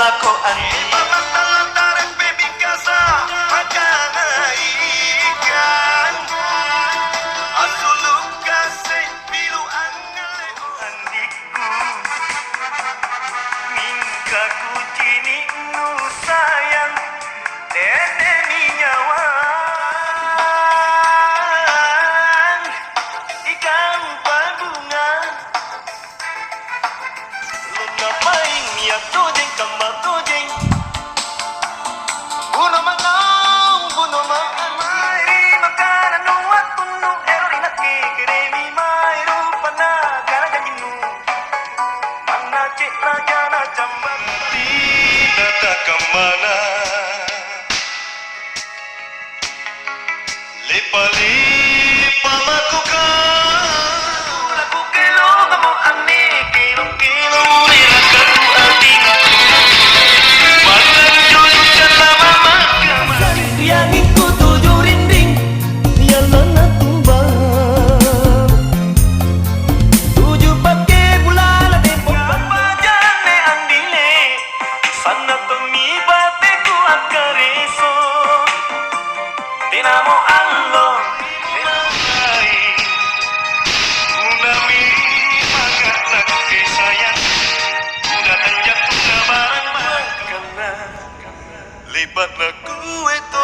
ko ani Mamatalataran baby casa Makanaikan Asuluk kasih biluan ngeleon andiku mingka ku cini nu sayang dene ni nyawang ikan bunga luna maing niat tojeng kambal tojeng buno manong mairi makanan nuat punu erori nake keremi mairu pana gara janjinu mana cek raja na cambat Nata kemana Lipa-lipa makukan lagu kilo kamu ane kilo rirakan ating makan jodoh jana mama kaman yang ikut tujuh rinding yang lana tumbang tujuh pakai bulan depok apa jane andile sana temi bateku akareso dinamo allo Unami mangat nak sayang Udah tanjak tuna barang-barang karena Lipat lagu itu